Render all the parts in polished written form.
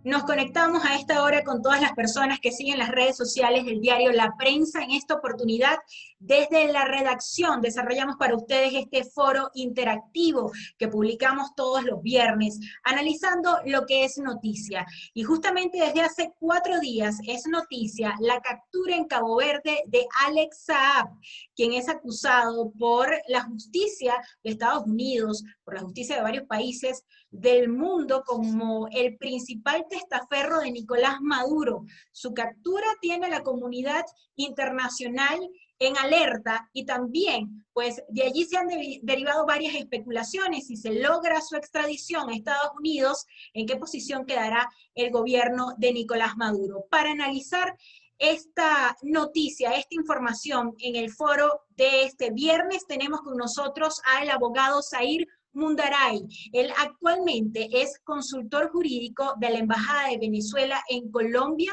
Nos conectamos a esta hora con todas las personas que siguen las redes sociales del diario La Prensa. En esta oportunidad, desde la redacción, desarrollamos para ustedes este foro interactivo que publicamos todos los viernes, analizando lo que es noticia. Y justamente desde hace 4 días es noticia la captura en Cabo Verde de Alex Saab, quien es acusado por la justicia de Estados Unidos, por la justicia de varios países del mundo, como el principal testaferro de Nicolás Maduro. Su captura tiene a la comunidad internacional en alerta y también, pues de allí se han derivado varias especulaciones. Si se logra su extradición a Estados Unidos, ¿en qué posición quedará el gobierno de Nicolás Maduro? Para analizar esta noticia, esta información en el foro de este viernes, tenemos con nosotros al abogado Zair Mundaray. Él actualmente es consultor jurídico de la Embajada de Venezuela en Colombia,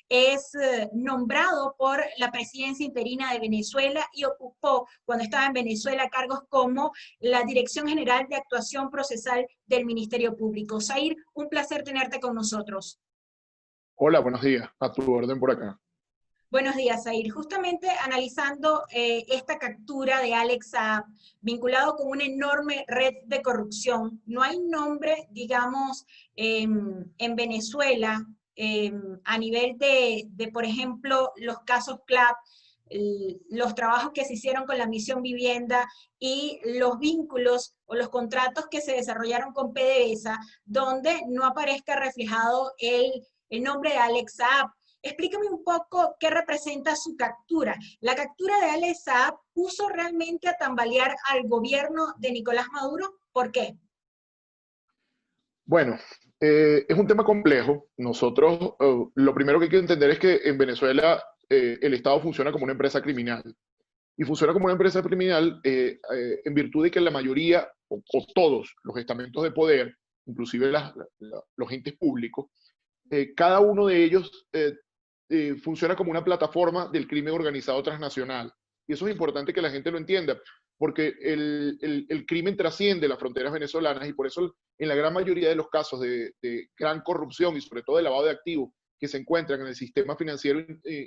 es nombrado por la presidencia interina de Venezuela y ocupó, cuando estaba en Venezuela, cargos como la Dirección General de Actuación Procesal del Ministerio Público. Zair, un placer tenerte con nosotros. Hola, buenos días. A tu orden por acá. Buenos días, Zair. Justamente analizando esta captura de Alex Saab, vinculado con una enorme red de corrupción. No hay nombre, digamos, en Venezuela, a nivel por ejemplo, los casos CLAP, los trabajos que se hicieron con la Misión Vivienda y los vínculos o los contratos que se desarrollaron con PDVSA, donde no aparezca reflejado el nombre de Alex Saab. Explícame un poco qué representa su captura. La captura de Alex Saab puso realmente a tambalear al gobierno de Nicolás Maduro. ¿Por qué? Bueno, es un tema complejo. Nosotros, lo primero que hay que entender es que en Venezuela el Estado funciona como una empresa criminal. Y funciona como una empresa criminal en virtud de que la mayoría, o todos los estamentos de poder, inclusive los entes públicos, cada uno de ellos funciona como una plataforma del crimen organizado transnacional. Y eso es importante que la gente lo entienda, porque el crimen trasciende las fronteras venezolanas y por eso en la gran mayoría de los casos de gran corrupción y sobre todo de lavado de activos que se encuentran en el sistema financiero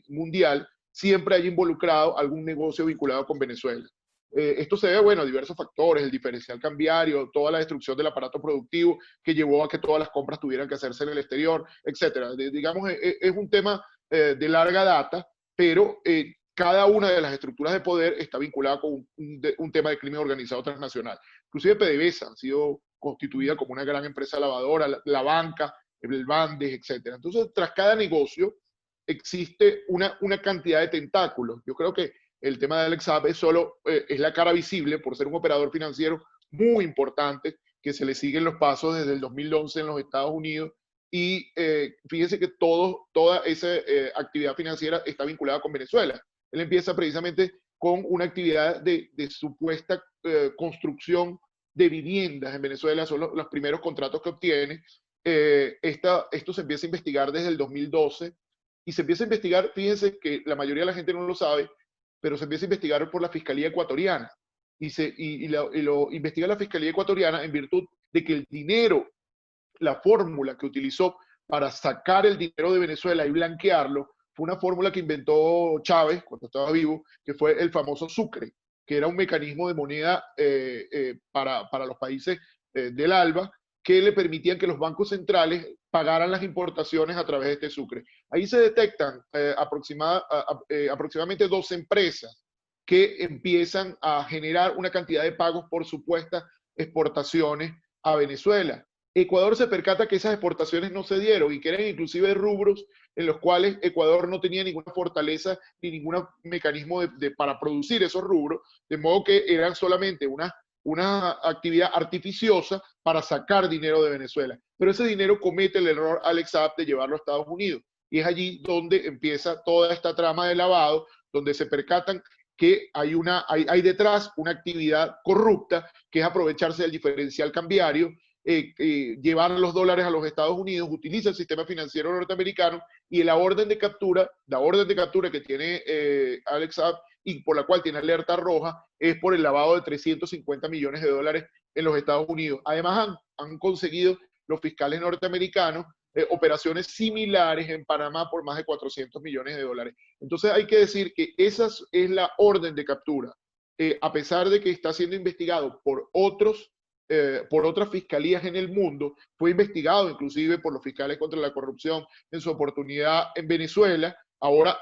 mundial, siempre hay involucrado algún negocio vinculado con Venezuela. Esto se debe, bueno, a diversos factores, el diferencial cambiario, toda la destrucción del aparato productivo que llevó a que todas las compras tuvieran que hacerse en el exterior, etcétera. Digamos, es un tema de larga data, pero cada una de las estructuras de poder está vinculada con un tema de crimen organizado transnacional. Inclusive PDVSA ha sido constituida como una gran empresa lavadora, la banca, el Bandes, etcétera. Entonces, tras cada negocio existe una cantidad de tentáculos. Yo creo que el tema de Alex Saab es la cara visible por ser un operador financiero muy importante que se le siguen los pasos desde el 2011 en los Estados Unidos y fíjense que toda esa actividad financiera está vinculada con Venezuela. Él empieza precisamente con una actividad de supuesta construcción de viviendas en Venezuela, son los primeros contratos que obtiene. Esto se empieza a investigar desde el 2012 y se empieza a investigar, fíjense que la mayoría de la gente no lo sabe, pero se empieza a investigar por la Fiscalía Ecuatoriana y lo investiga la Fiscalía Ecuatoriana en virtud de que el dinero, la fórmula que utilizó para sacar el dinero de Venezuela y blanquearlo, fue una fórmula que inventó Chávez cuando estaba vivo, que fue el famoso sucre, que era un mecanismo de moneda para los países del ALBA, que le permitían que los bancos centrales pagaran las importaciones a través de este sucre. Ahí se detectan aproximadamente 12 empresas que empiezan a generar una cantidad de pagos por supuestas exportaciones a Venezuela. Ecuador se percata que esas exportaciones no se dieron y que eran inclusive rubros en los cuales Ecuador no tenía ninguna fortaleza ni ningún mecanismo para producir esos rubros, de modo que eran solamente una actividad artificiosa para sacar dinero de Venezuela. Pero ese dinero comete el error Alex Saab de llevarlo a Estados Unidos. Y es allí donde empieza toda esta trama de lavado, donde se percatan que hay detrás una actividad corrupta, que es aprovecharse del diferencial cambiario, llevar los dólares a los Estados Unidos, utiliza el sistema financiero norteamericano y la orden de captura que tiene Alex Saab y por la cual tiene alerta roja es por el lavado de 350 millones de dólares en los Estados Unidos. Además han conseguido los fiscales norteamericanos operaciones similares en Panamá por más de 400 millones de dólares. Entonces hay que decir que esa es la orden de captura. A pesar de que está siendo investigado por otras fiscalías en el mundo, fue investigado inclusive por los fiscales contra la corrupción en su oportunidad en Venezuela. Ahora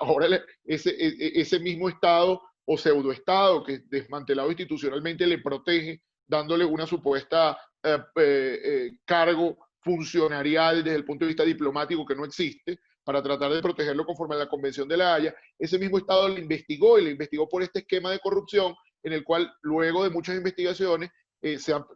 ese mismo Estado o pseudoestado que desmantelado institucionalmente le protege, dándole una supuesta cargo funcionarial desde el punto de vista diplomático que no existe, para tratar de protegerlo conforme a la Convención de la Haya. Ese mismo Estado le investigó y le investigó por este esquema de corrupción en el cual luego de muchas investigaciones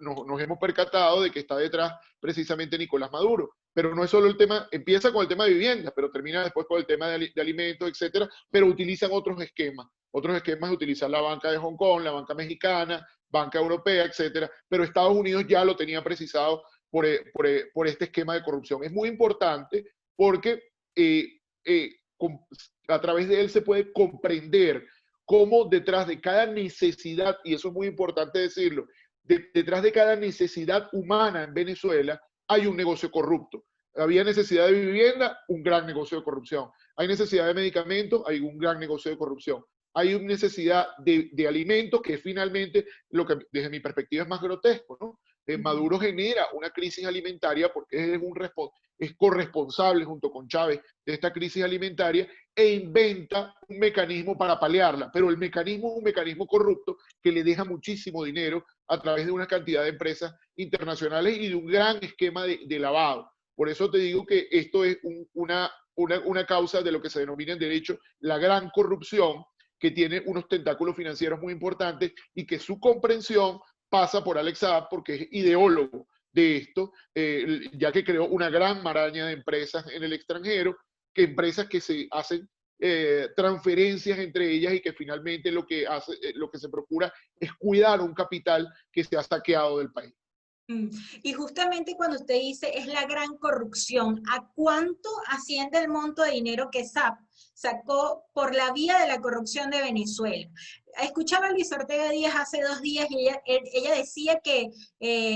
nos hemos percatado de que está detrás precisamente Nicolás Maduro. Pero no es solo el tema, empieza con el tema de vivienda, pero termina después con el tema de alimentos, etcétera, pero utilizan otros esquemas de utilizar la banca de Hong Kong, la banca mexicana, banca europea, etcétera, pero Estados Unidos ya lo tenía precisado por este esquema de corrupción. Es muy importante porque a través de él se puede comprender cómo detrás de cada necesidad, y eso es muy importante decirlo, detrás de cada necesidad humana en Venezuela hay un negocio corrupto. Había necesidad de vivienda, un gran negocio de corrupción. Hay necesidad de medicamentos, hay un gran negocio de corrupción. Hay una necesidad de alimentos, que finalmente lo que desde mi perspectiva es más grotesco, ¿no? Maduro genera una crisis alimentaria porque es corresponsable junto con Chávez de esta crisis alimentaria e inventa un mecanismo para paliarla, pero el mecanismo es un mecanismo corrupto que le deja muchísimo dinero a través de una cantidad de empresas internacionales y de un gran esquema de lavado. Por eso te digo que esto es una causa de lo que se denomina en derecho la gran corrupción, que tiene unos tentáculos financieros muy importantes y que su comprensión pasa por Alex Saab porque es ideólogo de esto, ya que creó una gran maraña de empresas en el extranjero, empresas que se hacen transferencias entre ellas y que finalmente lo que se procura es cuidar un capital que se ha saqueado del país. Y justamente cuando usted dice es la gran corrupción, ¿a cuánto asciende el monto de dinero que SAP sacó por la vía de la corrupción de Venezuela? Escuchaba a Luis Ortega Díaz hace 2 días y ella decía que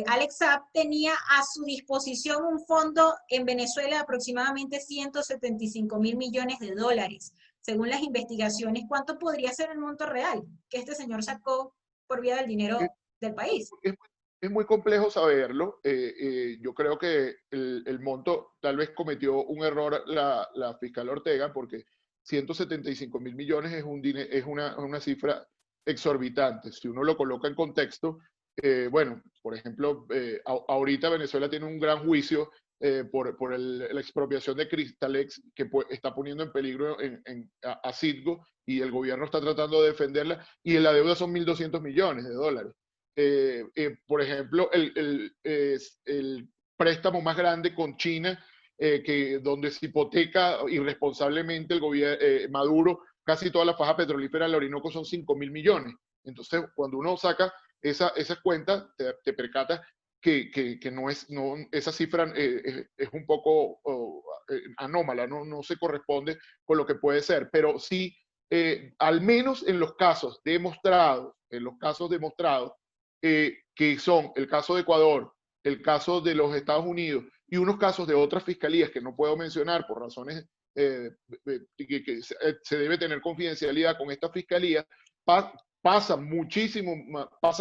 Alex Saab tenía a su disposición un fondo en Venezuela de aproximadamente 175.000 millones de dólares. Según las investigaciones, ¿cuánto podría ser el monto real que este señor sacó por vía del dinero del país? Es muy complejo saberlo. Yo creo que el monto, tal vez cometió un error la fiscal Ortega, porque 175.000 millones es una cifra exorbitante. Si uno lo coloca en contexto, bueno, por ejemplo, ahorita Venezuela tiene un gran juicio por la expropiación de Cristalex, que está poniendo en peligro a Citgo, y el gobierno está tratando de defenderla, y en la deuda son 1.200 millones de dólares. Por ejemplo, el préstamo más grande con China, donde se hipoteca irresponsablemente el gobierno Maduro, casi toda la faja petrolífera del Orinoco son 5.000 millones. Entonces, cuando uno saca esas cuentas, te percatas que esa cifra es un poco anómala, no se corresponde con lo que puede ser, pero sí, al menos en los casos demostrados, que son el caso de Ecuador, el caso de los Estados Unidos y unos casos de otras fiscalías que no puedo mencionar por razones que se debe tener confidencialidad con esta fiscalía, pasa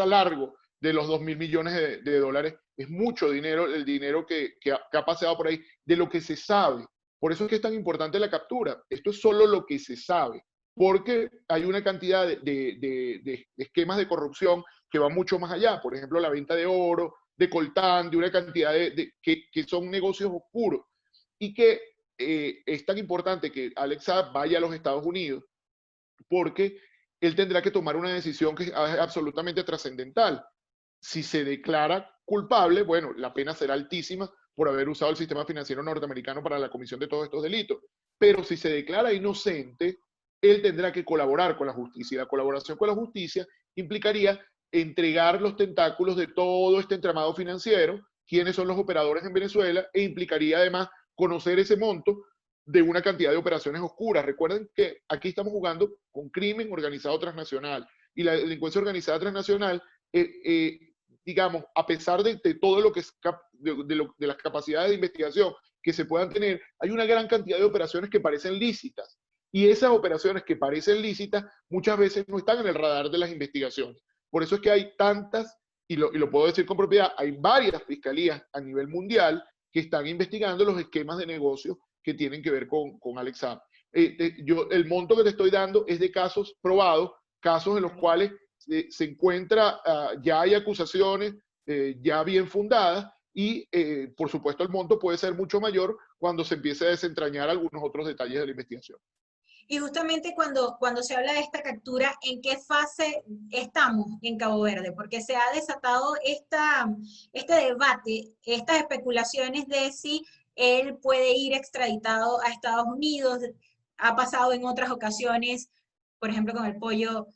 largo de los 2.000 millones de dólares. Es mucho dinero, el dinero que ha paseado por ahí, de lo que se sabe. Por eso es que es tan importante la captura. Esto es solo lo que se sabe, porque hay una cantidad de esquemas de corrupción que va mucho más allá. Por ejemplo, la venta de oro, de coltán, de una cantidad que son negocios oscuros. Y que es tan importante que Alex Saab vaya a los Estados Unidos, porque él tendrá que tomar una decisión que es absolutamente trascendental. Si se declara culpable, bueno, la pena será altísima por haber usado el sistema financiero norteamericano para la comisión de todos estos delitos. Pero si se declara inocente, él tendrá que colaborar con la justicia. Y la colaboración con la justicia implicaría entregar los tentáculos de todo este entramado financiero, quiénes son los operadores en Venezuela, e implicaría además conocer ese monto de una cantidad de operaciones oscuras. Recuerden que aquí estamos jugando con crimen organizado transnacional, y la delincuencia organizada transnacional, digamos, a pesar de todo lo que es de las capacidades de investigación que se puedan tener, hay una gran cantidad de operaciones que parecen lícitas. Y esas operaciones que parecen lícitas muchas veces no están en el radar de las investigaciones. Por eso es que hay tantas, y lo puedo decir con propiedad, hay varias fiscalías a nivel mundial que están investigando los esquemas de negocio que tienen que ver con Alex Saab. El monto que te estoy dando es de casos probados, casos en los cuales se encuentra, ya hay acusaciones ya bien fundadas, y por supuesto el monto puede ser mucho mayor cuando se empiece a desentrañar algunos otros detalles de la investigación. Y justamente cuando se habla de esta captura, ¿en qué fase estamos en Cabo Verde? Porque se ha desatado este debate, estas especulaciones de si él puede ir extraditado a Estados Unidos. Ha pasado en otras ocasiones, por ejemplo con el pollo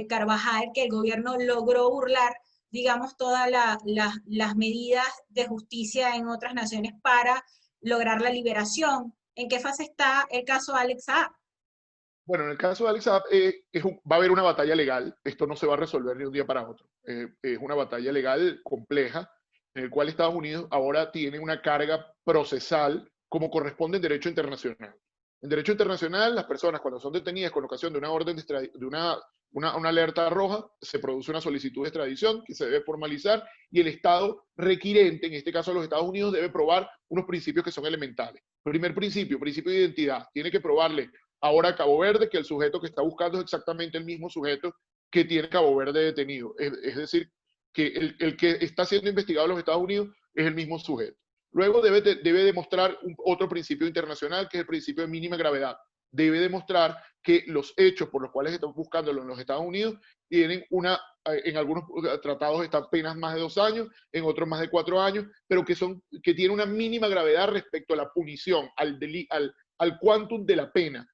Carvajal, que el gobierno logró burlar, digamos, todas las medidas de justicia en otras naciones para lograr la liberación. ¿En qué fase está el caso Alex Saab? Bueno, en el caso de Alex Saab, va a haber una batalla legal. Esto no se va a resolver de un día para otro. Es una batalla legal compleja, en el cual Estados Unidos ahora tiene una carga procesal como corresponde en derecho internacional. En derecho internacional, las personas cuando son detenidas con ocasión de una orden de una alerta roja, se produce una solicitud de extradición que se debe formalizar, y el Estado requirente, en este caso los Estados Unidos, debe probar unos principios que son elementales. Primer principio, principio de identidad. Tiene que probarle ahora a Cabo Verde que el sujeto que está buscando es exactamente el mismo sujeto que tiene Cabo Verde detenido. Es decir, que el que está siendo investigado en los Estados Unidos es el mismo sujeto. Luego debe demostrar otro principio internacional, que es el principio de mínima gravedad. Debe demostrar que los hechos por los cuales están buscándolo en los Estados Unidos tienen en algunos tratados están penas más de 2 años, en otros más de 4 años, pero que tiene una mínima gravedad respecto a la punición, al quantum de la pena,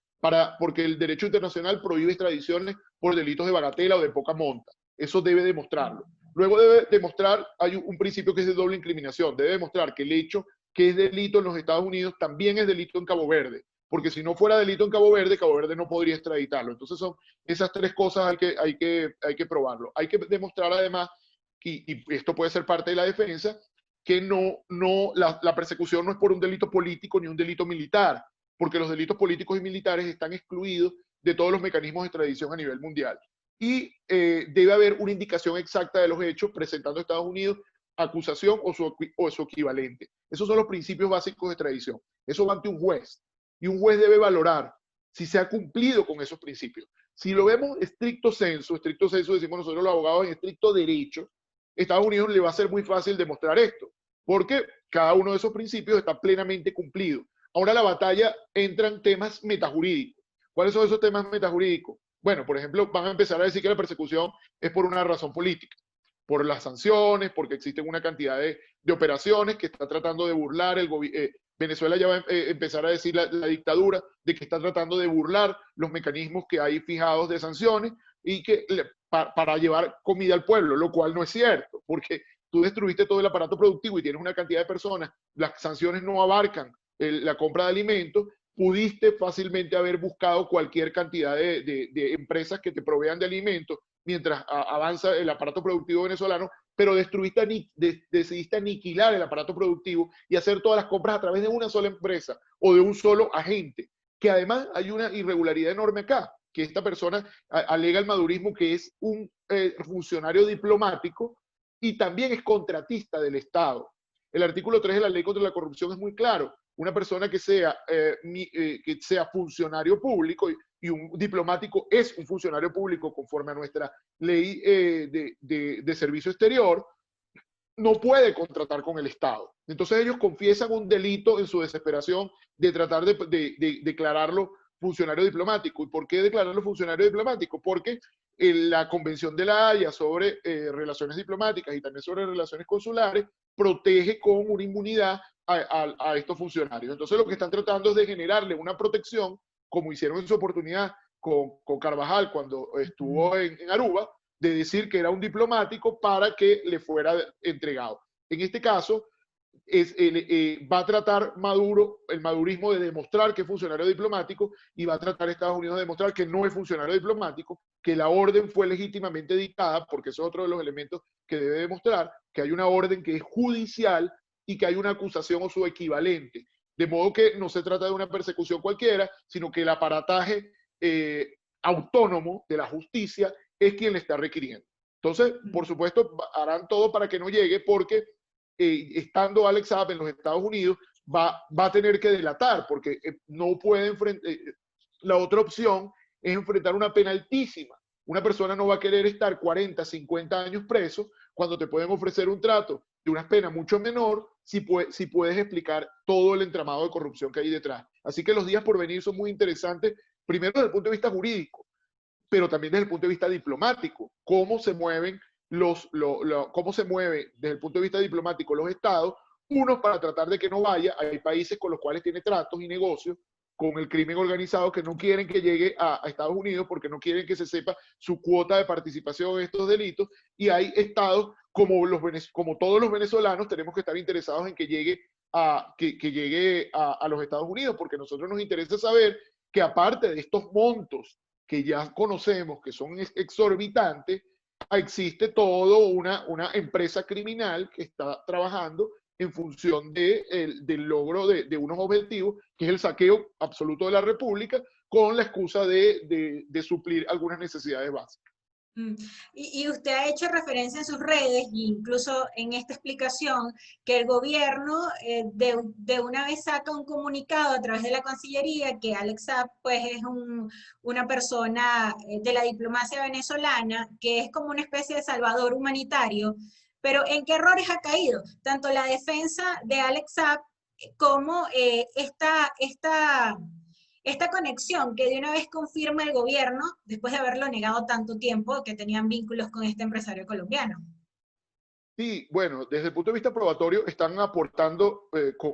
porque el derecho internacional prohíbe extradiciones por delitos de bagatela o de poca monta. Eso debe demostrarlo. Luego debe demostrar, hay un principio que es de doble incriminación, debe demostrar que el hecho que es delito en los Estados Unidos también es delito en Cabo Verde, porque si no fuera delito en Cabo Verde no podría extraditarlo. Entonces son esas 3 cosas hay que probarlo. Hay que demostrar además, y esto puede ser parte de la defensa, que la persecución no es por un delito político ni un delito militar, porque los delitos políticos y militares están excluidos de todos los mecanismos de extradición a nivel mundial. Y debe haber una indicación exacta de los hechos presentando a Estados Unidos acusación o su equivalente. Esos son los principios básicos de extradición. Eso va ante un juez, y un juez debe valorar si se ha cumplido con esos principios. Si lo vemos estricto sensu decimos nosotros los abogados en estricto derecho, Estados Unidos le va a ser muy fácil demostrar esto, porque cada uno de esos principios está plenamente cumplido. Ahora la batalla entra en temas metajurídicos. ¿Cuáles son esos temas metajurídicos? Bueno, por ejemplo, van a empezar a decir que la persecución es por una razón política, por las sanciones, porque existen una cantidad de operaciones que está tratando de burlar el gobierno. Venezuela ya va a empezar a decir la dictadura de que está tratando de burlar los mecanismos que hay fijados de sanciones y que para llevar comida al pueblo, lo cual no es cierto, porque tú destruiste todo el aparato productivo y tienes una cantidad de personas, las sanciones no abarcan la compra de alimentos, pudiste fácilmente haber buscado cualquier cantidad de empresas que te provean de alimentos mientras avanza el aparato productivo venezolano, pero decidiste aniquilar el aparato productivo y hacer todas las compras a través de una sola empresa o de un solo agente, que además hay una irregularidad enorme acá, que esta persona alega el madurismo, que es un funcionario diplomático y también es contratista del Estado. El artículo 3 de la Ley contra la Corrupción es muy claro. Una persona que sea funcionario público, y un diplomático es un funcionario público conforme a nuestra ley de servicio exterior, no puede contratar con el Estado. Entonces ellos confiesan un delito en su desesperación de tratar de declararlo funcionario diplomático. ¿Y por qué declararlo funcionario diplomático? Porque la Convención de la Haya sobre relaciones diplomáticas y también sobre relaciones consulares protege con una inmunidad a estos funcionarios. Entonces lo que están tratando es de generarle una protección, como hicieron en su oportunidad con Carvajal cuando estuvo en Aruba, de decir que era un diplomático para que le fuera entregado. En este caso, va a tratar Maduro, el madurismo, de demostrar que es funcionario diplomático, y va a tratar Estados Unidos de demostrar que no es funcionario diplomático, que la orden fue legítimamente dictada, porque eso es otro de los elementos que debe demostrar, que hay una orden que es judicial y que hay una acusación o su equivalente. De modo que no se trata de una persecución cualquiera, sino que el aparataje autónomo de la justicia es quien le está requiriendo. Entonces, por supuesto, harán todo para que no llegue, porque estando Alex Saab en los Estados Unidos, va a tener que delatar, porque no puede enfrentar, la otra opción es enfrentar una pena altísima. Una persona no va a querer estar 40, 50 años preso cuando te pueden ofrecer un trato de una pena mucho menor si puedes explicar todo el entramado de corrupción que hay detrás. Así que los días por venir son muy interesantes, primero desde el punto de vista jurídico, pero también desde el punto de vista diplomático. Cómo se mueven cómo se mueve desde el punto de vista diplomático los estados, unos para tratar de que no vaya. Hay países con los cuales tiene tratos y negocios con el crimen organizado que no quieren que llegue a Estados Unidos porque no quieren que se sepa su cuota de participación en estos delitos, y hay estados como todos los venezolanos tenemos que estar interesados en que llegue a los Estados Unidos, porque a nosotros nos interesa saber que aparte de estos montos que ya conocemos que son exorbitantes, existe todo una empresa criminal que está trabajando en función del logro de unos objetivos, que es el saqueo absoluto de la República, con la excusa de suplir algunas necesidades básicas. Y usted ha hecho referencia en sus redes, e incluso en esta explicación, que el gobierno de una vez saca un comunicado a través de la Cancillería, que Alex Saab pues, es una persona de la diplomacia venezolana, que es como una especie de salvador humanitario. Pero ¿en qué errores ha caído? Tanto la defensa de Alex Saab como esta conexión que de una vez confirma el gobierno, después de haberlo negado tanto tiempo, que tenían vínculos con este empresario colombiano. Sí, bueno, desde el punto de vista probatorio están aportando,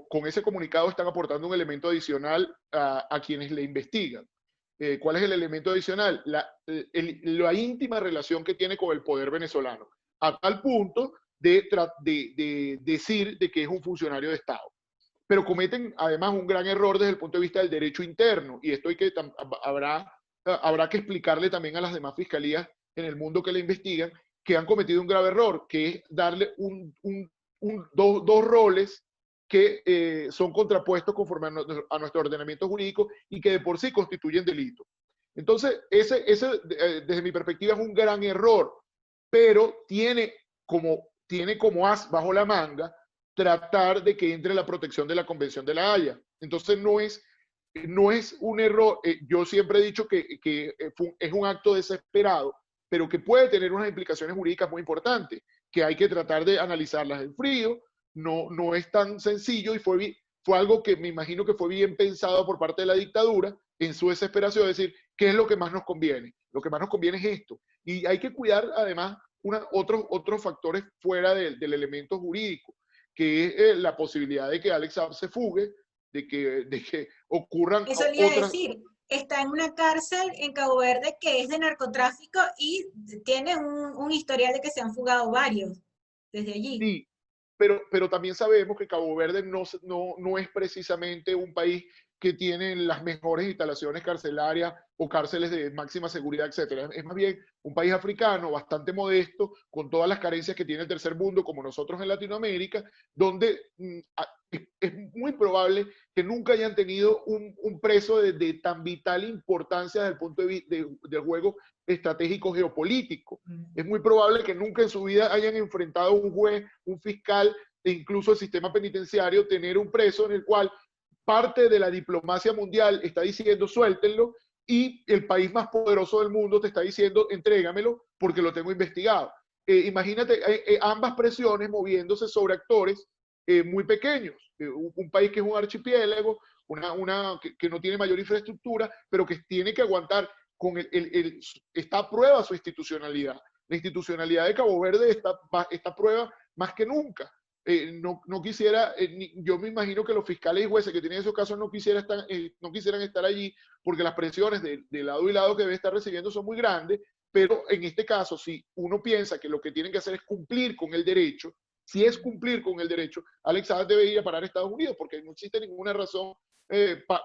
con ese comunicado están aportando un elemento adicional a quienes le investigan. ¿Cuál es el elemento adicional? La íntima relación que tiene con el poder venezolano, a tal punto de decir de que es un funcionario de Estado. Pero cometen además un gran error desde el punto de vista del derecho interno, y esto habrá que explicarle también a las demás fiscalías en el mundo que le investigan, que han cometido un grave error, que es darle dos roles que son contrapuestos conforme a nuestro ordenamiento jurídico y que de por sí constituyen delito. Entonces, desde mi perspectiva es un gran error, pero tiene como as bajo la manga tratar de que entre la protección de la Convención de la Haya. Entonces no es un error. Yo siempre he dicho que es un acto desesperado, pero que puede tener unas implicaciones jurídicas muy importantes, que hay que tratar de analizarlas en frío. No es tan sencillo, y fue algo que me imagino que fue bien pensado por parte de la dictadura en su desesperación, de decir, ¿qué es lo que más nos conviene? Lo que más nos conviene es esto. Y hay que cuidar además otros factores fuera del elemento jurídico, que es la posibilidad de que Alex Saab se fugue, de que ocurran Eso le iba a otras... decir, está en una cárcel en Cabo Verde que es de narcotráfico y tiene un historial de que se han fugado varios desde allí. Sí, pero también sabemos que Cabo Verde no es precisamente un país que tiene las mejores instalaciones carcelarias o cárceles de máxima seguridad, etcétera. Es más bien un país africano bastante modesto, con todas las carencias que tiene el tercer mundo, como nosotros en Latinoamérica, donde es muy probable que nunca hayan tenido un preso de tan vital importancia desde el punto de vista del juego estratégico geopolítico. Es muy probable que nunca en su vida hayan enfrentado a un juez, un fiscal e incluso el sistema penitenciario, tener un preso en el cual parte de la diplomacia mundial está diciendo suéltenlo, y el país más poderoso del mundo te está diciendo entrégamelo porque lo tengo investigado. Imagínate ambas presiones moviéndose sobre actores muy pequeños. Un país que es un archipiélago, que no tiene mayor infraestructura, pero que tiene que aguantar está a prueba su institucionalidad. La institucionalidad de Cabo Verde está a prueba más que nunca. No quisiera, yo me imagino que los fiscales y jueces que tienen esos casos no quisieran estar allí, porque las presiones de lado y lado que debe estar recibiendo son muy grandes, pero en este caso, si uno piensa que lo que tienen que hacer es cumplir con el derecho, si es cumplir con el derecho, Alex Saab debe ir a parar a Estados Unidos, porque no existe ninguna razón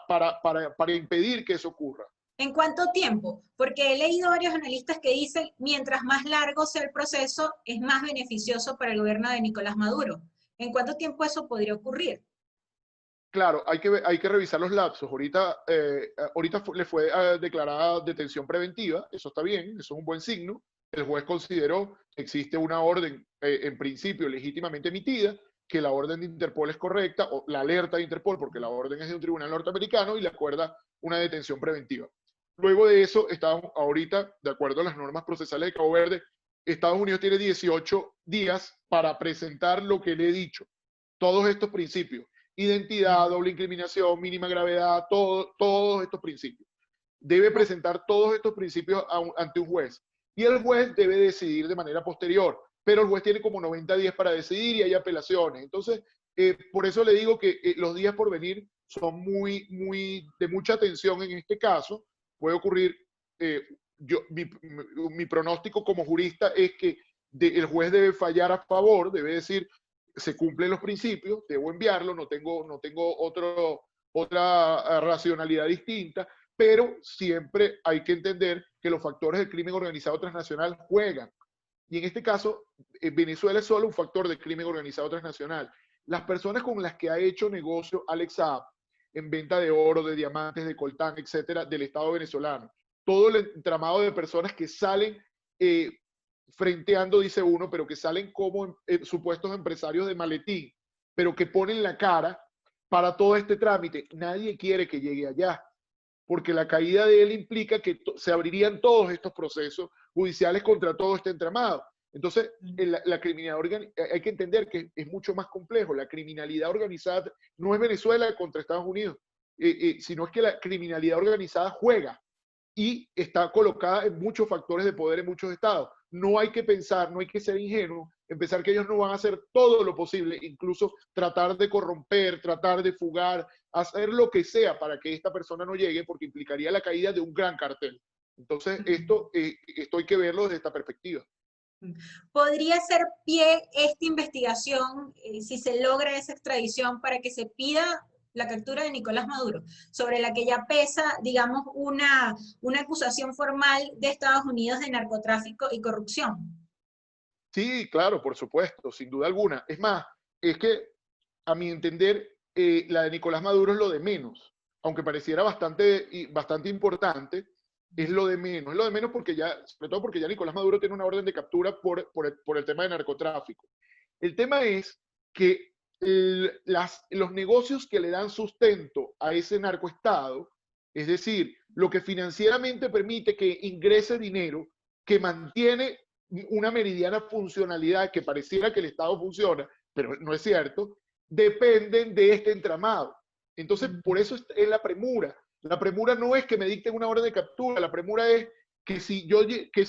para impedir que eso ocurra. ¿En cuánto tiempo? Porque he leído varios analistas que dicen, mientras más largo sea el proceso, es más beneficioso para el gobierno de Nicolás Maduro. ¿En cuánto tiempo eso podría ocurrir? Claro, hay que revisar los lapsos. Ahorita le fue declarada detención preventiva, eso está bien, eso es un buen signo. El juez consideró que existe una orden, en principio, legítimamente emitida, que la orden de Interpol es correcta, o la alerta de Interpol, porque la orden es de un tribunal norteamericano y le acuerda una detención preventiva. Luego de eso, ahorita, de acuerdo a las normas procesales de Cabo Verde, Estados Unidos tiene 18 días para presentar lo que le he dicho, todos estos principios: identidad, doble incriminación, mínima gravedad, todos estos principios. Debe presentar todos estos principios ante un juez. Y el juez debe decidir de manera posterior. Pero el juez tiene como 90 días para decidir y hay apelaciones. Entonces, por eso le digo que los días por venir son de mucha atención en este caso. Puede ocurrir, eh, mi pronóstico como jurista es que el juez debe fallar a favor, debe decir, se cumplen los principios, debo enviarlo, no tengo otra racionalidad distinta, pero siempre hay que entender que los factores del crimen organizado transnacional juegan. Y en este caso, Venezuela es solo un factor del crimen organizado transnacional. Las personas con las que ha hecho negocio Alex Saab en venta de oro, de diamantes, de coltán, etcétera, del Estado venezolano, todo el entramado de personas que salen frenteando, dice uno, pero que salen como supuestos empresarios de maletín, pero que ponen la cara para todo este trámite. Nadie quiere que llegue allá, porque la caída de él implica que se abrirían todos estos procesos judiciales contra todo este entramado. Entonces, la criminalidad hay que entender que es mucho más complejo. La criminalidad organizada no es Venezuela contra Estados Unidos, sino es que la criminalidad organizada juega y está colocada en muchos factores de poder en muchos estados. No hay que pensar, no hay que ser ingenuo en pensar que ellos no van a hacer todo lo posible, incluso tratar de corromper, tratar de fugar, hacer lo que sea para que esta persona no llegue, porque implicaría la caída de un gran cartel. Entonces, esto hay que verlo desde esta perspectiva. ¿Podría ser pie esta investigación, si se logra esa extradición, para que se pida la captura de Nicolás Maduro, sobre la que ya pesa, digamos, una acusación formal de Estados Unidos de narcotráfico y corrupción? Sí, claro, por supuesto, sin duda alguna. Es más, es que a mi entender, la de Nicolás Maduro es lo de menos, aunque pareciera bastante importante, es lo de menos. Es lo de menos porque sobre todo porque ya Nicolás Maduro tiene una orden de captura por el tema de narcotráfico. El tema es que los negocios que le dan sustento a ese narcoestado, es decir, lo que financieramente permite que ingrese dinero, que mantiene una meridiana funcionalidad, que pareciera que el Estado funciona, pero no es cierto, dependen de este entramado. Entonces, por eso es la premura. La premura no es que me dicten una orden de captura, la premura es que si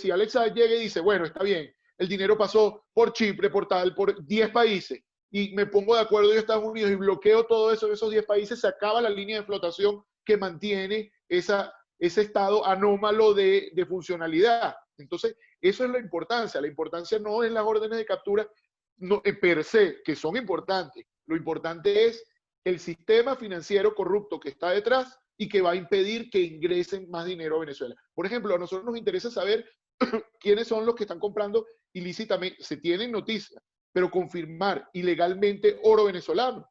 Alexa llega y dice, bueno, está bien, el dinero pasó por Chipre, por 10 países, y me pongo de acuerdo yo Estados Unidos y bloqueo todo eso en esos 10 países, se acaba la línea de flotación que mantiene ese estado anómalo de funcionalidad. Entonces, eso es la importancia. La importancia no es las órdenes de captura no, per se, que son importantes. Lo importante es el sistema financiero corrupto que está detrás y que va a impedir que ingresen más dinero a Venezuela. Por ejemplo, a nosotros nos interesa saber quiénes son los que están comprando ilícitamente. Se tienen noticias, pero confirmar ilegalmente oro venezolano.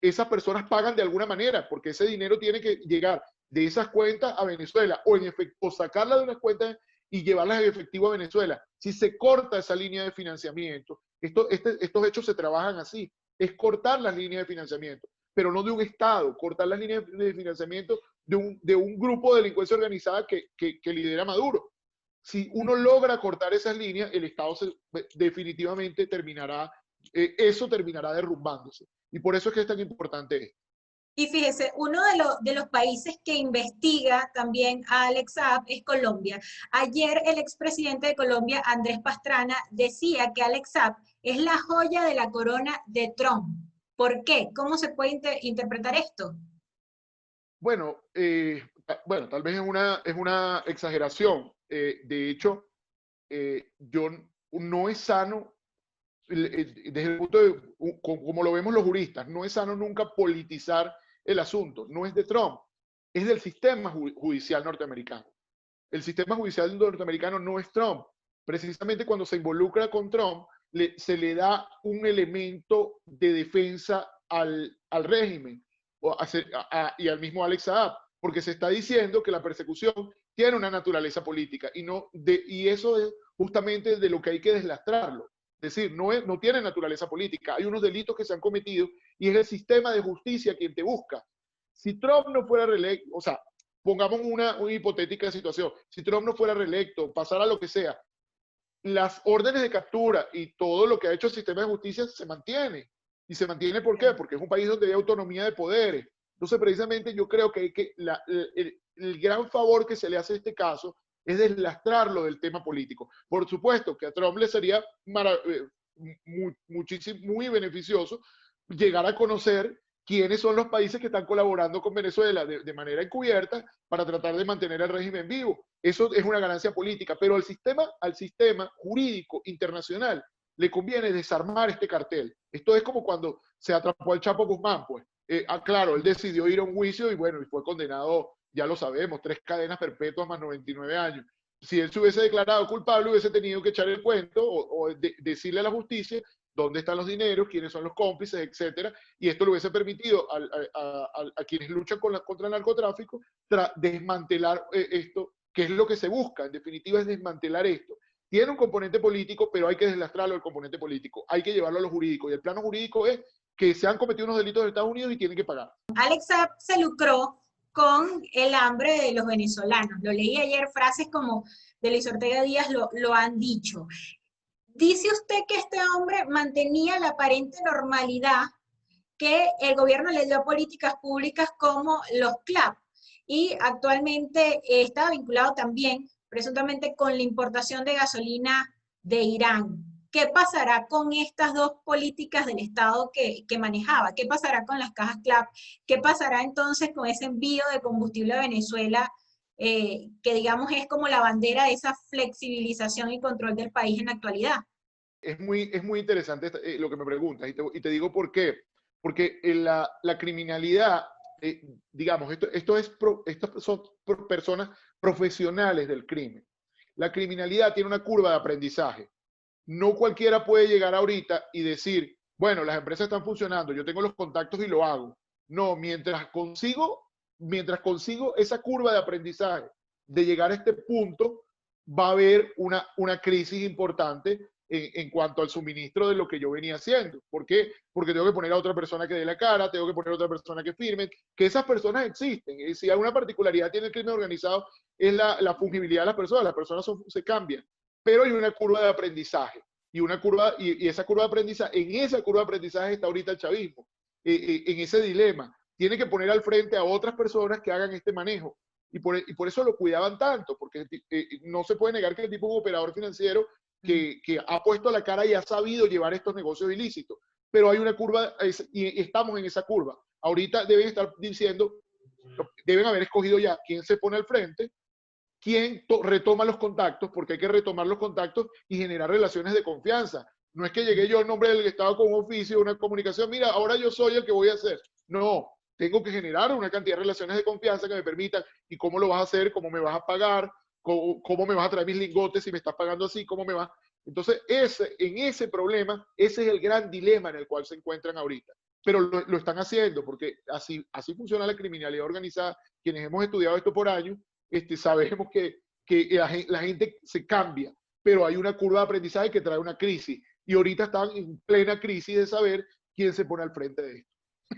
Esas personas pagan de alguna manera, porque ese dinero tiene que llegar de esas cuentas a Venezuela o sacarla de unas cuentas y llevarlas en efectivo a Venezuela. Si se corta esa línea de financiamiento, estos hechos se trabajan así, es cortar las líneas de financiamiento, pero no de un Estado, cortar las líneas de financiamiento de un grupo de delincuencia organizada que lidera Maduro. Si uno logra cortar esas líneas, el Estado definitivamente eso terminará derrumbándose. Y por eso es que es tan importante esto. Y fíjese, uno de los países que investiga también a Alex Saab es Colombia. Ayer el expresidente de Colombia, Andrés Pastrana, decía que Alex Saab es la joya de la corona de Trump. ¿Por qué? ¿Cómo se puede interpretar esto? Bueno, tal vez es una exageración. De hecho, no es sano, desde el punto de, como lo vemos los juristas, no es sano nunca politizar el asunto. No es de Trump, es del sistema judicial norteamericano. El sistema judicial norteamericano no es Trump. Precisamente cuando se involucra con Trump, se le da un elemento de defensa al régimen. y al mismo Alex Saab, porque se está diciendo que la persecución tiene una naturaleza política y eso es justamente de lo que hay que deslastrarlo. Es decir, no tiene naturaleza política. Hay unos delitos que se han cometido y es el sistema de justicia quien te busca. Si Trump no fuera reelecto, o sea, pongamos una hipotética situación, si Trump no fuera reelecto, pasara lo que sea, las órdenes de captura y todo lo que ha hecho el sistema de justicia se mantiene. ¿Y se mantiene por qué? Porque es un país donde hay autonomía de poderes. Entonces, precisamente yo creo que, el gran favor que se le hace a este caso es deslastrarlo del tema político. Por supuesto que a Trump le sería muy beneficioso llegar a conocer quiénes son los países que están colaborando con Venezuela de manera encubierta para tratar de mantener el régimen vivo. Eso es una ganancia política, pero al sistema jurídico internacional le conviene desarmar este cartel. Esto es como cuando se atrapó al Chapo Guzmán, pues. Claro, él decidió ir a un juicio y bueno, y fue condenado, ya lo sabemos, 3 cadenas perpetuas más 99 años. Si él se hubiese declarado culpable, hubiese tenido que echar el cuento o decirle a la justicia dónde están los dineros, quiénes son los cómplices, etcétera, y esto le hubiese permitido a quienes luchan contra el narcotráfico desmantelar esto, que es lo que se busca, en definitiva es desmantelar esto. Tiene un componente político, pero hay que deslastrarlo del componente político, hay que llevarlo a lo jurídico, y el plano jurídico es que se han cometido unos delitos en Estados Unidos y tienen que pagar. Alex Saab se lucró con el hambre de los venezolanos. Lo leí ayer, frases como de Luis Ortega Díaz lo han dicho. Dice usted que este hombre mantenía la aparente normalidad que el gobierno le dio a políticas públicas como los CLAP y actualmente está vinculado también presuntamente con la importación de gasolina de Irán. ¿Qué pasará con estas dos políticas del Estado que manejaba? ¿Qué pasará con las cajas CLAP? ¿Qué pasará entonces con ese envío de combustible a Venezuela, que digamos es como la bandera de esa flexibilización y control del país en la actualidad? Es muy interesante lo que me preguntas y te digo por qué. Porque la criminalidad, digamos, estas son personas profesionales del crimen. La criminalidad tiene una curva de aprendizaje. No cualquiera puede llegar ahorita y decir, bueno, las empresas están funcionando, yo tengo los contactos y lo hago. No, mientras consigo esa curva de aprendizaje de llegar a este punto, va a haber una crisis importante en cuanto al suministro de lo que yo venía haciendo. ¿Por qué? Porque tengo que poner a otra persona que dé la cara, tengo que poner a otra persona que firme, que esas personas existen. Y si alguna particularidad tiene el crimen organizado es la fungibilidad de las personas se cambian, pero hay una curva de aprendizaje. Y esa curva de aprendizaje, en esa curva de aprendizaje está ahorita el chavismo, en ese dilema. Tiene que poner al frente a otras personas que hagan este manejo. Y por eso lo cuidaban tanto, porque no se puede negar que el tipo es un operador financiero que ha puesto la cara y ha sabido llevar estos negocios ilícitos. Pero hay una curva y estamos en esa curva. Ahorita deben haber escogido ya quién se pone al frente, quién retoma los contactos, porque hay que retomar los contactos y generar relaciones de confianza. No es que llegué yo en nombre del Estado con un oficio, una comunicación, mira, ahora yo soy el que voy a hacer. No, tengo que generar una cantidad de relaciones de confianza que me permitan, ¿y cómo lo vas a hacer? ¿Cómo me vas a pagar? ¿Cómo me vas a traer mis lingotes si me estás pagando así? ¿Cómo me vas? Entonces, en ese problema, ese es el gran dilema en el cual se encuentran ahorita. Pero lo están haciendo porque así funciona la criminalidad organizada. Quienes hemos estudiado esto por años, sabemos que la gente se cambia, pero hay una curva de aprendizaje que trae una crisis. Y ahorita están en plena crisis de saber quién se pone al frente de esto.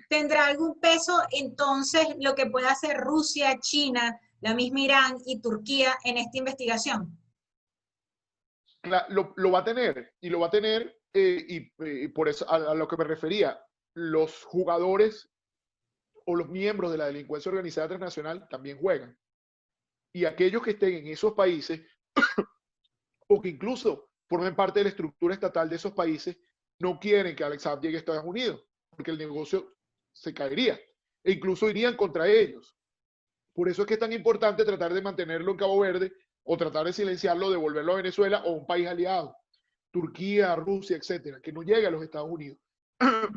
¿Tendrá algún peso entonces lo que pueda hacer Rusia, China, la misma Irán y Turquía en esta investigación? Lo va a tener, y lo va a tener, y por eso a lo que me refería, los jugadores o los miembros de la delincuencia organizada transnacional también juegan. Y aquellos que estén en esos países, o que incluso formen parte de la estructura estatal de esos países, no quieren que Alex Saab llegue a Estados Unidos, porque el negocio se caería, e incluso irían contra ellos. Por eso es que es tan importante tratar de mantenerlo en Cabo Verde, o tratar de silenciarlo, devolverlo a Venezuela o a un país aliado, Turquía, Rusia, etcétera, que no llegue a los Estados Unidos.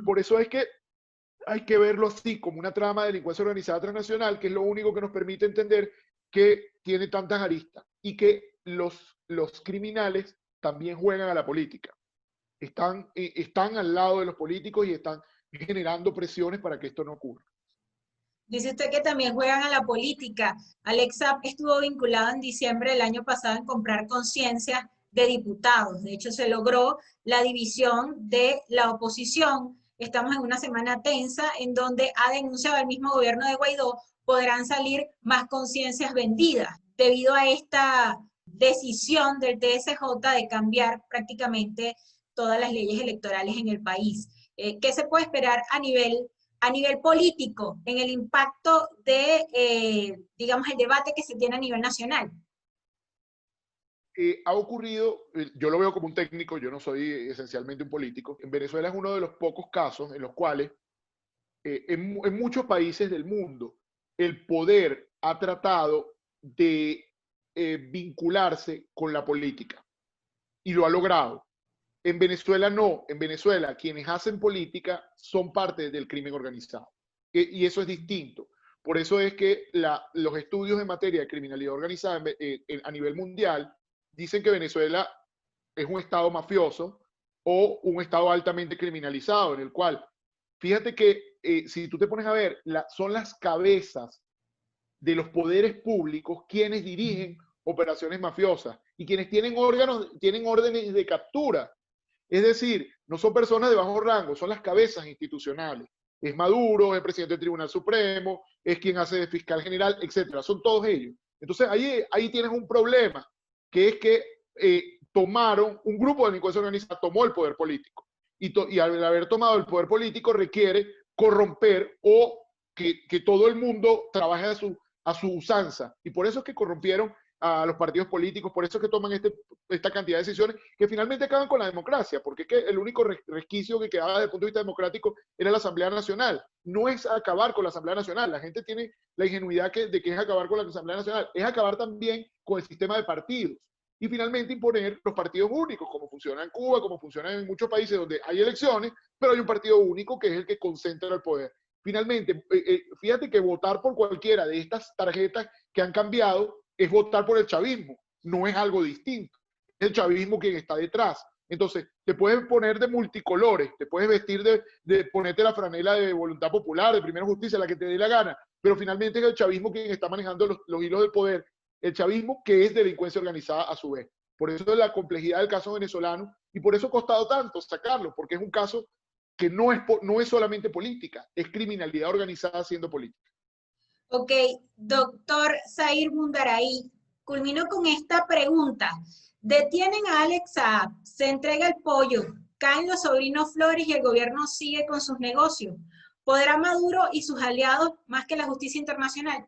Por eso es que hay que verlo así, como una trama de delincuencia organizada transnacional, que es lo único que nos permite entender que tiene tantas aristas y que los criminales también juegan a la política. Están al lado de los políticos y están generando presiones para que esto no ocurra. Dice usted que también juegan a la política. Alex Saab estuvo vinculado en diciembre del año pasado en comprar conciencia de diputados. De hecho, se logró la división de la oposición. Estamos en una semana tensa en donde ha denunciado el mismo gobierno de Guaidó, podrán salir más conciencias vendidas debido a esta decisión del TSJ de cambiar prácticamente todas las leyes electorales en el país. ¿Qué se puede esperar a nivel político, en el impacto de, digamos, el debate que se tiene a nivel nacional? Ha ocurrido, yo lo veo como un técnico, yo no soy esencialmente un político. En Venezuela es uno de los pocos casos en los cuales en muchos países del mundo el poder ha tratado de vincularse con la política y lo ha logrado. En Venezuela no, en Venezuela quienes hacen política son parte del crimen organizado y eso es distinto. Por eso es que los estudios en materia de criminalidad organizada a nivel mundial dicen que Venezuela es un estado mafioso o un estado altamente criminalizado, en el cual, fíjate que si tú te pones a ver, son las cabezas de los poderes públicos quienes dirigen operaciones mafiosas y quienes tienen órdenes de captura. Es decir, no son personas de bajo rango, son las cabezas institucionales. Es Maduro, es el presidente del Tribunal Supremo, es quien hace de fiscal general, etcétera. Son todos ellos. Entonces ahí tienes un problema, que es que un grupo de delincuencia organizada tomó el poder político. Y al haber tomado el poder político requiere corromper o que todo el mundo trabaje a su usanza. Y por eso es que corrompieron a los partidos políticos, por eso es que toman esta cantidad de decisiones que finalmente acaban con la democracia, porque es que el único resquicio que quedaba desde el punto de vista democrático era la Asamblea Nacional. No es acabar con la Asamblea Nacional, la gente tiene la ingenuidad de que es acabar con la Asamblea Nacional, es acabar también con el sistema de partidos y finalmente imponer los partidos únicos, como funciona en Cuba, como funciona en muchos países donde hay elecciones, pero hay un partido único que es el que concentra el poder. Finalmente, fíjate que votar por cualquiera de estas tarjetas que han cambiado es votar por el chavismo, no es algo distinto. Es el chavismo quien está detrás. Entonces, te puedes poner de multicolores, te puedes vestir de ponerte la franela de Voluntad Popular, de Primera Justicia, la que te dé la gana, pero finalmente es el chavismo quien está manejando los hilos del poder, el chavismo que es delincuencia organizada a su vez. Por eso es la complejidad del caso venezolano y por eso ha costado tanto sacarlo, porque es un caso que no es solamente política, es criminalidad organizada haciendo política. Ok, doctor Zair Mundaray, culmino con esta pregunta. Detienen a Alex Saab, se entrega el pollo, caen los sobrinos Flores y el gobierno sigue con sus negocios. ¿Podrá Maduro y sus aliados más que la justicia internacional?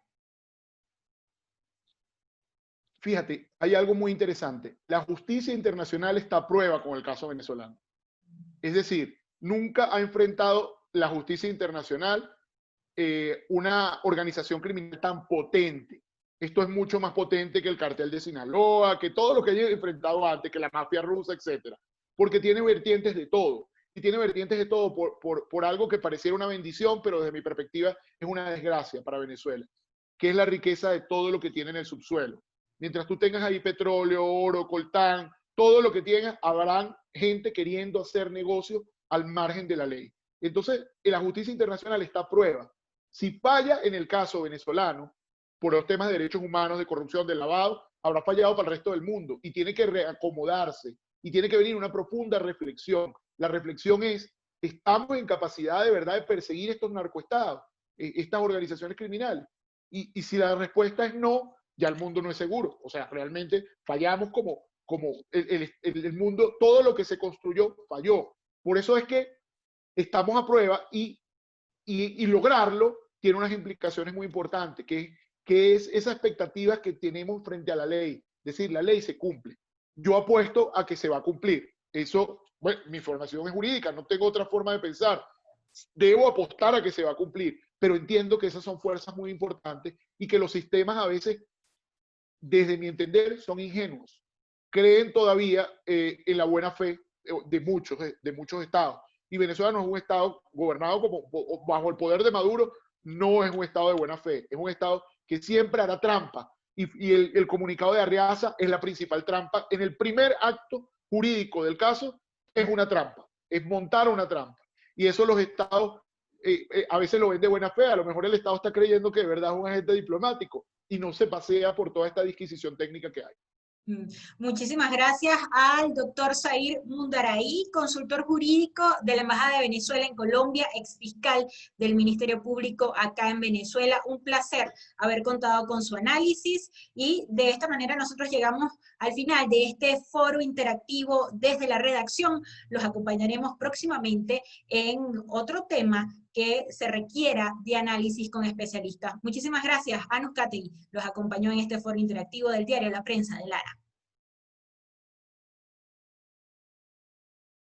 Fíjate, hay algo muy interesante. La justicia internacional está a prueba con el caso venezolano. Es decir, nunca ha enfrentado la justicia internacional una organización criminal tan potente. Esto es mucho más potente que el cartel de Sinaloa, que todo lo que haya enfrentado antes, que la mafia rusa, etc. Porque tiene vertientes de todo. Y tiene vertientes de todo por algo que pareciera una bendición, pero desde mi perspectiva es una desgracia para Venezuela, que es la riqueza de todo lo que tiene en el subsuelo. Mientras tú tengas ahí petróleo, oro, coltán, todo lo que tengas, habrán gente queriendo hacer negocios al margen de la ley. Entonces, la justicia internacional está a prueba. Si falla en el caso venezolano, por los temas de derechos humanos, de corrupción, de lavado, habrá fallado para el resto del mundo y tiene que reacomodarse y tiene que venir una profunda reflexión. La reflexión es, ¿estamos en capacidad de verdad de perseguir estos narcoestados, estas organizaciones criminales? Y si la respuesta es no, ya el mundo no es seguro. O sea, realmente fallamos como el mundo, todo lo que se construyó falló. Por eso es que estamos a prueba y lograrlo tiene unas implicaciones muy importantes, que es esa expectativa que tenemos frente a la ley. Es decir, la ley se cumple. Yo apuesto a que se va a cumplir. Eso, bueno, mi formación es jurídica, no tengo otra forma de pensar. Debo apostar a que se va a cumplir, pero entiendo que esas son fuerzas muy importantes y que los sistemas a veces, desde mi entender, son ingenuos. Creen todavía en la buena fe de muchos estados. Y Venezuela no es un estado gobernado bajo el poder de Maduro, no es un estado de buena fe, es un estado que siempre hará trampa. Y el comunicado de Arriaza es la principal trampa. En el primer acto jurídico del caso es una trampa, es montar una trampa. Y eso los estados a veces lo ven de buena fe, a lo mejor el Estado está creyendo que de verdad es un agente diplomático y no se pasea por toda esta disquisición técnica que hay. Muchísimas gracias al doctor Zair Mundaray, consultor jurídico de la Embajada de Venezuela en Colombia, exfiscal del Ministerio Público acá en Venezuela. Un placer haber contado con su análisis y de esta manera nosotros llegamos al final de este foro interactivo desde la redacción. Los acompañaremos próximamente en otro tema que se requiera de análisis con especialistas. Muchísimas gracias. Anus Katey los acompañó en este foro interactivo del diario La Prensa de Lara.